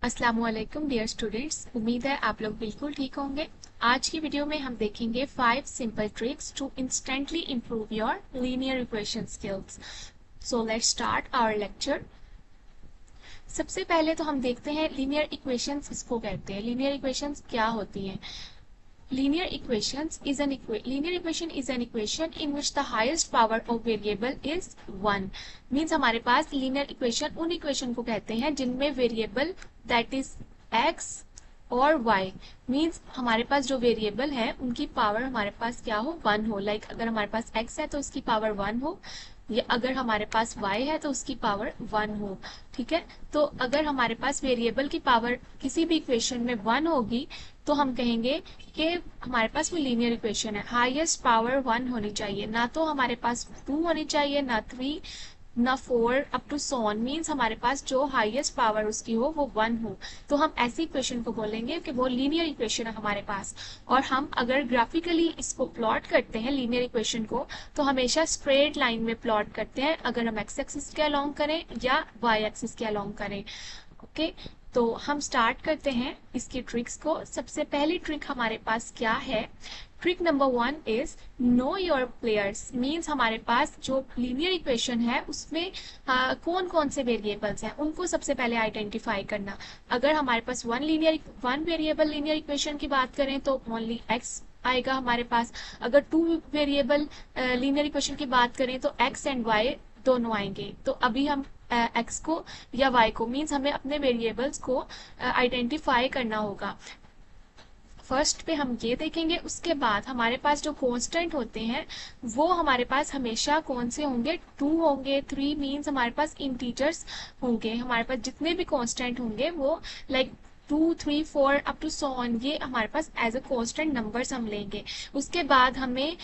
अस्सलामुअलैकुम dear students, उम्मीद है आप लोग बिल्कुल ठीक होंगे। आज की वीडियो में हम देखेंगे 5 simple tricks to instantly improve your linear equation skills. So let's start our lecture. सबसे पहले तो हम देखते हैं लीनियर इक्वेशंस किसको कहते हैं, लीनियर इक्वेशंस क्या होती हैं। Linear equation is an equation in which the highest power of variable is 1. Means हमारे पास linear equation उन equation को कहते हैं जिनमें variable that is x और y मीन्स हमारे पास जो वेरिएबल है उनकी पावर हमारे पास क्या हो, 1 हो। लाइक अगर हमारे पास x है तो उसकी पावर 1 हो, या अगर हमारे पास y है तो उसकी पावर 1 हो। ठीक है, तो अगर हमारे पास वेरिएबल की पावर किसी भी इक्वेशन में 1 होगी तो हम कहेंगे कि हमारे पास वो लीनियर इक्वेशन है। हाईएस्ट पावर 1 होनी चाहिए, ना तो हमारे पास 2 होनी चाहिए, ना 3, ना 4 up to so on. Means हमारे पास जो हाईएस्ट पावर उसकी हो वो 1 हो, तो हम ऐसी इक्वेशन को बोलेंगे कि वो लीनियर इक्वेशन है हमारे पास। और हम अगर ग्राफिकली इसको प्लॉट करते हैं लीनियर इक्वेशन को, तो हमेशा स्ट्रेट लाइन में प्लॉट करते हैं, अगर हम एक्स एक्सिस के अलोंग करें या वाई एक्सिस के अलोंग करें। ओके, तो हम स्टार्ट करते हैं इसकी ट्रिक्स को। सबसे पहली ट्रिक हमारे पास क्या है, trick number 1 is know your players. Means हमारे पास जो लीनियर इक्वेशन है उसमें कौन कौन से वेरिएबल्स हैं उनको सबसे पहले आइडेंटिफाई करना। अगर हमारे पास वन वेरिएबल लीनियर इक्वेशन की बात करें तो ओनली एक्स आएगा हमारे पास। अगर 2 वेरिएबल लीनियर इक्वेशन की बात करें तो एक्स एंड वाई दोनों आएंगे। तो अभी हम एक्स को या वाई को, मीन्स हमें अपने वेरिएबल्स को आइडेंटिफाई करना होगा। फर्स्ट पे हम ये देखेंगे, उसके बाद हमारे पास जो कांस्टेंट होते हैं वो हमारे पास हमेशा कौन से होंगे, 2 होंगे, 3 मीन्स हमारे पास इंटीजर्स होंगे। हमारे पास जितने भी कांस्टेंट होंगे वो like 2, 3, 4 up to so on, ये हमारे पास एज अ कांस्टेंट नंबर्स हम लेंगे। उसके बाद हमें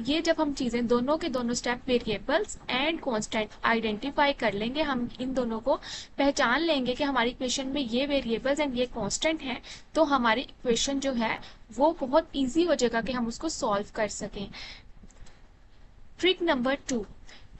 ये जब हम चीजें दोनों के दोनों step variables and constant identify कर लेंगे, हम इन दोनों को पहचान लेंगे कि हमारी इक्वेशन में ये वेरिएबल्स एंड ये कांस्टेंट हैं, तो हमारी इक्वेशन जो है वो बहुत इजी हो जाएगा कि हम उसको सॉल्व कर सकें। Trick number 2,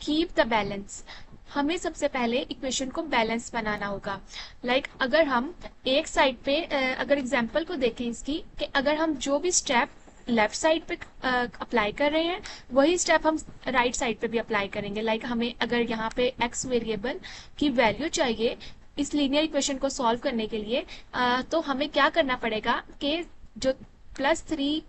keep the balance. हमें सबसे पहले इक्वेशन को बैलेंस बनाना होगा। लाइक अगर हम एक साइड पे अगर एग्जांपल को देखें इसकी, कि अगर हम जो भी स्टेप लेफ्ट साइड पे अप्लाई कर रहे हैं वही स्टेप हम राइट साइड पे भी अप्लाई करेंगे। लाइक हमें अगर यहाँ पे एक्स वेरिएबल की वैल्यू चाहिए इस लीनियर इक्वेशन को सॉल्व करने के लिए, तो हमें क्या करना पड़ेगा कि जो +3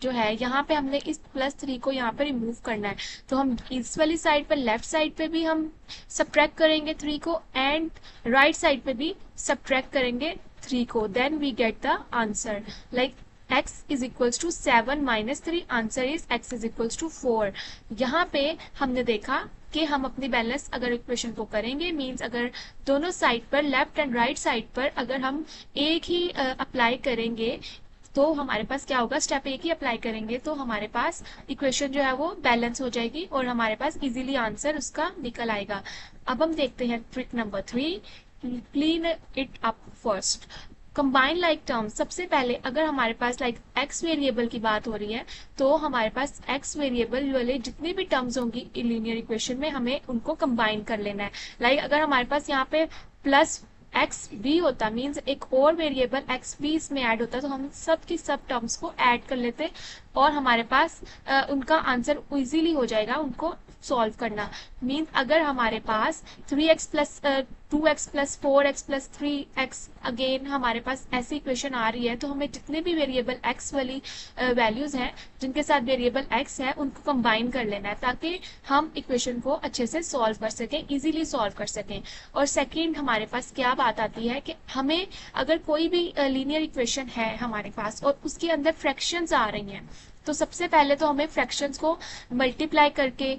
जो है यहाँ पे हमने इस +3 को यहाँ पे रिमूव करना है। तो हम इस वाली साइड पर लेफ्ट साइड पे भी हम सब्ट्रैक्ट करेंगे 3 को, एंड राइट साइड पे भी सब्ट्रैक्ट करेंगे 3 को। Then we get the answer like x is equals to 7 minus 3, answer is x is equals to 4। यहाँ पे हमने देखा कि हम अपनी बैलेंस अगर इक्वेशन को करेंगे, मींस अगर दोनों साइड पर लेफ्ट एंड राइट साइड पर अगर हम एक ही अप्लाई करेंगे तो हमारे पास क्या होगा, स्टेप एक ही अप्लाई करेंगे तो हमारे पास इक्वेशन जो है वो बैलेंस हो जाएगी और हमारे पास इजीली आंसर उसका निकल आएगा। अब हम देखते हैं trick number 3, clean it up first. Combine like terms. सबसे पहले अगर हमारे पास लाइक एक्स वेरिएबल की बात हो रही है तो हमारे पास एक्स वेरिएबल वाले जितने भी टर्म्स होंगी लीनियर इक्वेशन में हमें उनको कंबाइन कर लेना है। लाइक अगर हमारे पास यहाँ पे प्लस एक्स बी होता, मीन्स एक और वेरिएबल एक्स बी इसमें ऐड होता, तो हम सब की सब टर्म्स को ऐड कर लेते और हमारे पास उनका आंसर इजीली हो जाएगा उनको सॉल्व करना। मीन्स अगर हमारे पास 3x plus 2x plus 4x plus 3x again हमारे पास ऐसी इक्वेशन आ रही है, तो हमें जितने भी वेरिएबल x वाली वैल्यूज हैं जिनके साथ वेरिएबल x है उनको कंबाइन कर लेना है ताकि हम इक्वेशन को अच्छे से सॉल्व कर सकें, इजीली सॉल्व कर सकें। और सेकंड हमारे पास क्या बात आती है कि हमें अगर कोई भी लीनियर इक्वेशन है हमारे पास और उसके अंदर फ्रैक्शंस आ रही हैं, तो सबसे पहले तो हमें फ्रैक्शंस को मल्टीप्लाई करके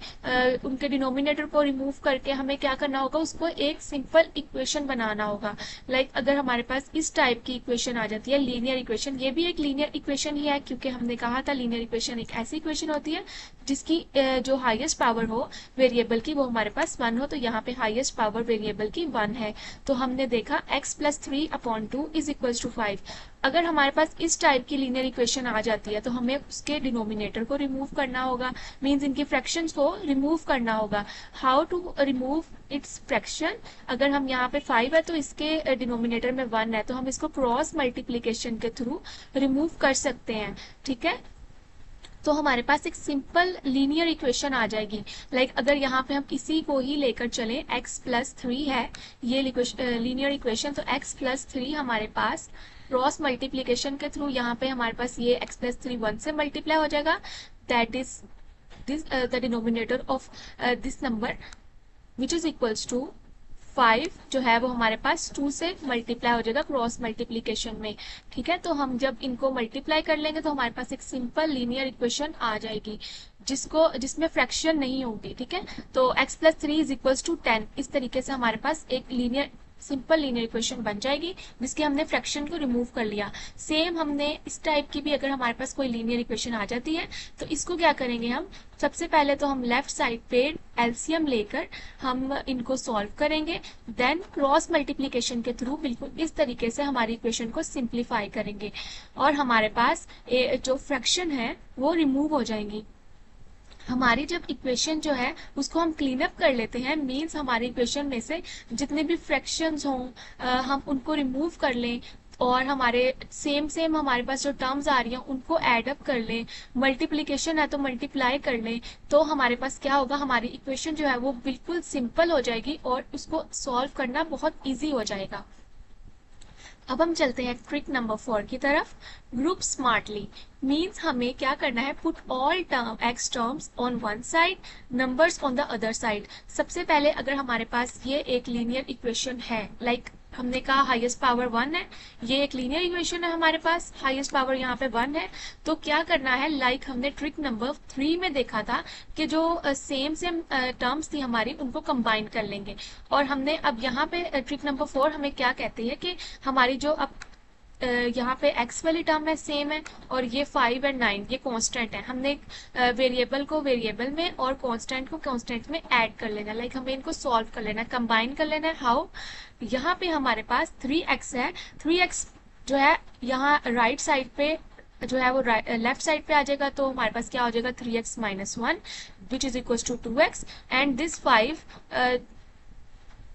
उनके डिनोमिनेटर को रिमूव करके हमें क्या करना होगा, उसको एक सिंपल इक्वेशन बनाना होगा। लाइक अगर हमारे पास इस टाइप की इक्वेशन आ जाती है लीनियर इक्वेशन, ये भी एक लीनियर इक्वेशन ही है क्योंकि हमने कहा था लीनियर इक्वेशन एक ऐसी इक्वेशन होती है जिसकी जो हाईएस्ट पावर हो वेरिएबल की वो हमारे पास 1 हो। तो यहाँ पे हाईएस्ट पावर वेरिएबल की 1 है, तो हमने देखा x + 3/2 = 5। अगर हमारे पास इस टाइप की लीनियर इक्वेशन आ जाती है तो हमें उसके मुझे डिनोमिनेटर को रिमूव करना होगा, मीन्स इनके फ्रैक्शंस को रिमूव करना होगा। How to remove its fraction, अगर हम यहाँ पे 5 है तो इसके डिनोमिनेटर में 1 है, तो हम इसको क्रॉस मल्टीप्लीकेशन के थ्रू रिमूव कर सकते हैं। ठीक है, तो हमारे पास एक सिंपल लीनियर इक्वेशन आ जाएगी। अगर यहाँ पे हम इसी को ही लेकर चलें, x+3 है ये लीनियर इक्वेशन, तो x+3 हमारे पास क्रॉस मल्टीप्लीकेशन के थ्रू यहाँ पे हमारे पास ये x+3 1 से मल्टीप्लाई हो जाएगा, that is this the denominator of this number which is equals to 5 जो है वो हमारे पास 2 से मल्टीप्लाई हो जाएगा क्रॉस मल्टीप्लीकेशन में। ठीक है, तो हम जब इनको मल्टीप्लाई कर लेंगे तो हमारे पास एक सिंपल लीनियर इक्वेशन आ जाएगी जिसमें फ्रैक्शन नहीं होगी। ठीक है, तो x+3 इज इक्वल्स टू 10, इस तरीके से हमारे पास एक सिंपल लीनियर इक्वेशन बन जाएगी जिसके हमने फ्रैक्शन को रिमूव कर लिया। सेम हमने इस टाइप की भी अगर हमारे पास कोई लीनियर इक्वेशन आ जाती है तो इसको क्या करेंगे हम, सबसे पहले तो हम लेफ्ट साइड पे एलसीएम लेकर हम इनको सॉल्व करेंगे, देन क्रॉस मल्टीप्लीकेशन के थ्रू बिल्कुल इस तरीके से हमारी इक्वेशन को सिंप्लीफाई करेंगे और हमारे पास जो फ्रैक्शन है वो रिमूव हो जाएंगी। हमारी जब इक्वेशन जो है उसको हम क्लीन अप कर लेते हैं, मींस हमारी इक्वेशन में से जितने भी फ्रैक्शंस हों हम उनको रिमूव कर लें और हमारे सेम हमारे पास जो टर्म्स आ रही हैं उनको ऐड अप कर लें, मल्टीप्लिकेशन है तो मल्टीप्लाई कर लें, तो हमारे पास क्या होगा, हमारी इक्वेशन जो है वो बिल्कुल सिंपल हो जाएगी और उसको सॉल्व करना बहुत ईजी हो जाएगा। अब हम चलते हैं ट्रिक नंबर 4 की तरफ। ग्रुप स्मार्टली मीन्स हमें क्या करना है, put all x terms on one side, numbers on the other side. सबसे पहले अगर हमारे पास ये एक लीनियर इक्वेशन है, हमने कहा हाईएस्ट पावर 1 है, ये एक लीनियर इक्वेशन है हमारे पास, हाईएस्ट पावर यहाँ पे 1 है, तो क्या करना है, हमने ट्रिक नंबर 3 में देखा था कि जो सेम टर्म्स थी हमारी उनको कंबाइन कर लेंगे। और हमने अब यहाँ पे ट्रिक नंबर 4 हमें क्या कहती है कि हमारी जो अब यहाँ पे x वाली टर्म है सेम है और ये 5 और 9 ये कांस्टेंट है, हमने वेरिएबल को वेरिएबल में और कांस्टेंट को कांस्टेंट में ऐड कर लेना, हमें इनको सॉल्व कर लेना, कंबाइन कर लेना है। हाउ, यहाँ पे हमारे पास 3x है, 3x जो है यहाँ राइट साइड पे जो है वो लेफ्ट साइड पे आ जाएगा, तो हमारे पास क्या हो जाएगा 3x - 1 which is equal to 2x and this 5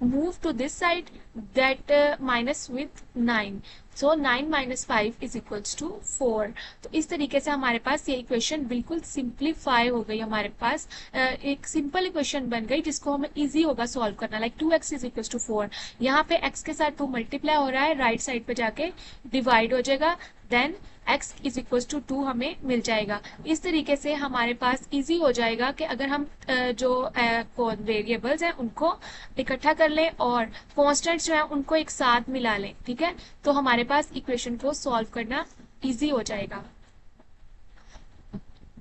move to this side that minus with 9, so 9 - 5 is equals to 4। तो इस तरीके से हमारे पास ये इक्वेशन बिल्कुल सिंप्लीफाई हो गई, हमारे पास एक सिंपल इक्वेशन बन गई जिसको हमें इजी होगा सॉल्व करना। 2x is equals to 4, यहाँ पे x के साथ 2 मल्टीप्लाई हो रहा है, राइट साइड पे जाके डिवाइड हो जाएगा, then x is equals to 2 हमें मिल जाएगा। इस तरीके से हमारे पास इजी हो जाएगा कि अगर हम जो वेरिएबल्स हैं उनको इकट्ठा कर लें और कॉन्स्टेंट्स जो हैं उनको एक साथ मिला लें। ठीक है, तो हमारे पास इक्वेशन को सॉल्व करना इजी हो जाएगा।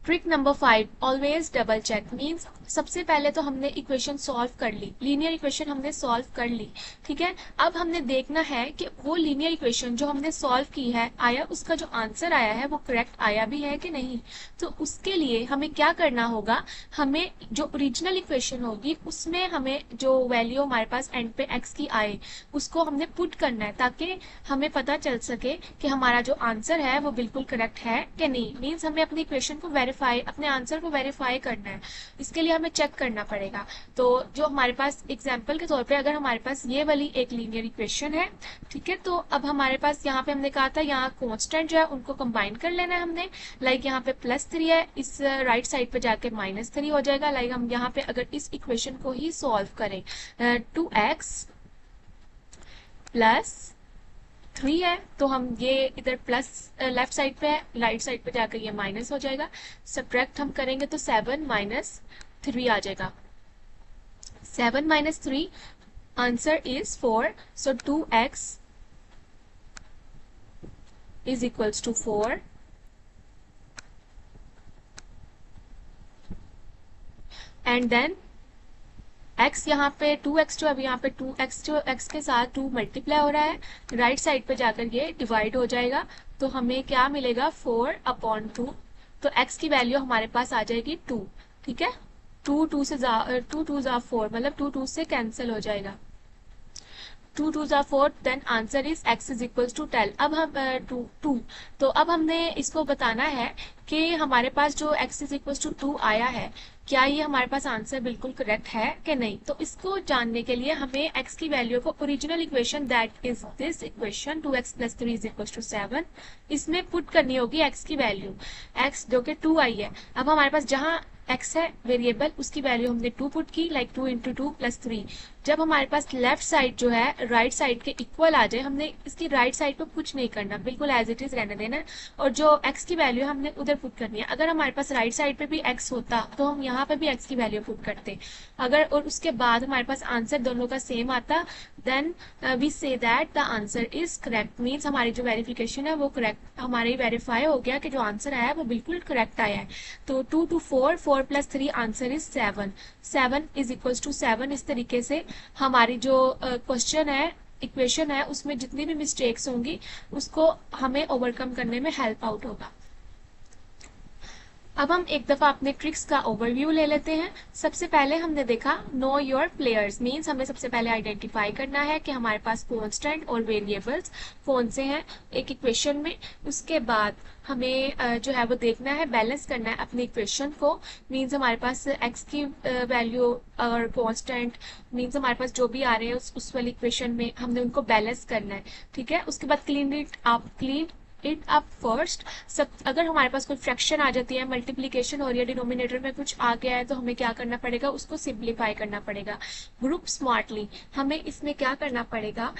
Trick number 5, always double check means सबसे पहले तो हमने इक्वेशन सॉल्व कर ली, लीनियर इक्वेशन हमने सॉल्व कर ली। ठीक है, अब हमने देखना है कि वो लीनियर इक्वेशन जो हमने सॉल्व की है आया उसका जो आंसर आया है वो करेक्ट आया भी है कि नहीं। तो उसके लिए हमें क्या करना होगा, हमें जो ओरिजिनल इक्वेशन होगी उसमें हमें जो वैल्यू हमारे पास एंड पे x की आए उसको हमने पुट करना है ताकि हमें पता चल सके कि हमारा जो आंसर है वो बिल्कुल करेक्ट है कि नहीं। मीन्स हमें अपनी इक्वेशन को अपने आंसर को वेरीफाई करना है, इसके लिए हमें चेक करना पड़ेगा। तो जो हमारे पास एग्जांपल के तौर पे अगर हमारे पास ये वाली एक लीनियर इक्वेशन है, ठीक है, तो अब हमारे पास यहाँ पे हमने कहा था यहाँ कांस्टेंट जो है उनको कंबाइन कर लेना है हमने। यहाँ पे +3 है, इस राइट साइड पे जाके -3 हो जाएगा। हम यहाँ पे अगर इस इक्वेशन को ही सॉल्व करें 2x + 3 है तो हम ये इधर प्लस लेफ्ट साइड पे है, राइट साइड पे जाकर ये माइनस हो जाएगा, सब्ट्रैक्ट हम करेंगे तो 7 - 3 आ जाएगा। 7 - 3 आंसर इज 4, सो 2x is equals to 4 and then x यहाँ पे 2x जो अभी यहाँ पे 2x जो x के साथ 2 मल्टीप्लाई हो रहा है, राइट साइड पे जाकर ये डिवाइड हो जाएगा, तो हमें क्या मिलेगा 4/2। तो x की वैल्यू हमारे पास आ जाएगी 2। ठीक है, 2 2 से 4 मतलब 2 2 से कैंसिल हो जाएगा। 2 2 ज़ा 4, then answer is x is equals to 10। अब हम 2 तो अब हमने इसको बताना है कि हमारे पास जो x इज इक्वल्स टू 2 आया है, क्या ये हमारे पास आंसर बिल्कुल करेक्ट है कि नहीं। तो इसको जानने के लिए हमें x की वैल्यू को original equation that is this equation 2x plus 3 is equals to 7, इसमें पुट करनी होगी x की वैल्यू, x जो कि 2 आई है। अब हमारे पास जहाँ x है वेरिएबल, उसकी वैल्यू हमने 2 पुट की, लाइक 2 इंटू 2 प्लस 3। जब हमारे पास लेफ्ट साइड जो है राइट साइड के इक्वल आ जाए, हमने इसकी राइट साइड पे कुछ नहीं करना, बिल्कुल एज इट इज रहने देना, और जो x की वैल्यू हमने उधर पुट करनी है। अगर हमारे पास राइट साइड पे भी x होता तो हम यहाँ पे भी x की वैल्यू पुट करते। अगर और उसके बाद हमारे पास आंसर दोनों का सेम आता, then we say that the answer is correct, means हमारी जो वेरिफिकेशन है वो करेक्ट, हमारी वेरीफाई हो गया कि जो आंसर आया है वो बिल्कुल करेक्ट आया है। तो 2 to 4, 4 plus 3 answer is 7, 7 is equals to 7। इस तरीके से हमारी जो क्वेश्चन है, इक्वेशन है, उसमें जितनी भी मिस्टेक्स होंगी उसको हमें ओवरकम करने में हेल्प आउट होगा। अब हम एक दफा अपने ट्रिक्स का ओवरव्यू ले लेते हैं। सबसे पहले हमने देखा नो योर प्लेयर्स, मीन्स हमें सबसे पहले आइडेंटिफाई करना है कि हमारे पास कॉन्स्टेंट और वेरिएबल्स कौन से हैं एक इक्वेशन में। उसके बाद हमें जो है वो देखना है, बैलेंस करना है अपनी इक्वेशन को, मीन्स हमारे पास x की वैल्यू और कांस्टेंट, मीन्स हमारे पास जो भी आ रहे हैं उस वाली इक्वेशन में हमने उनको बैलेंस करना है, ठीक है। उसके बाद क्लीन इट अप फर्स्ट। सब अगर हमारे पास कोई फ्रैक्शन आ जाती है, मल्टीप्लिकेशन हो रही है, डिनोमिनेटर में कुछ आ गया है, तो हमें क्या करना पड़ेगा, उसको सिंप्लीफाई करना पड़ेगा। ग्रुप स्मार्टली, हमें इसमें क्या करना पड़ेगा,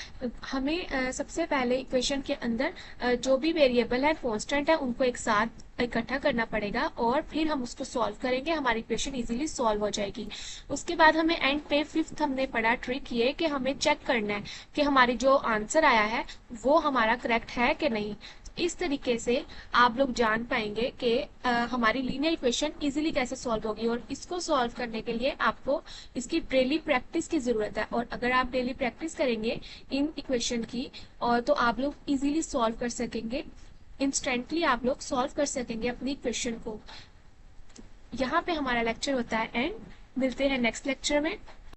हमें सबसे पहले इक्वेशन के अंदर जो भी वेरिएबल है, कांस्टेंट है, उनको एक साथ इकट्ठा करना पड़ेगा और फिर हम उसको सॉल्व करेंगे, हमारी इक्वेशन इजीली सॉल्व हो जाएगी। उसके बाद हमें एंड पे फिफ्थ हमने पढ़ा ट्रिक ये कि हमें चेक करना है कि हमारी जो आंसर आया है वो हमारा करेक्ट है कि नहीं। इस तरीके से आप लोग जान पाएंगे कि हमारी लीनियर इक्वेशन इजीली कैसे सॉल्व होगी, और इसको सॉल्व करने के लिए आपको इसकी डेली प्रैक्टिस की जरूरत है। और अगर आप डेली प्रैक्टिस करेंगे इन इक्वेशन की, और तो आप लोग इजीली सॉल्व कर सकेंगे, इंस्टेंटली आप लोग सॉल्व कर सकेंगे अपनी इक्वेशन को। यहाँ पे हमारा लेक्चर होता है एंड, मिलते हैं नेक्स्ट लेक्चर में।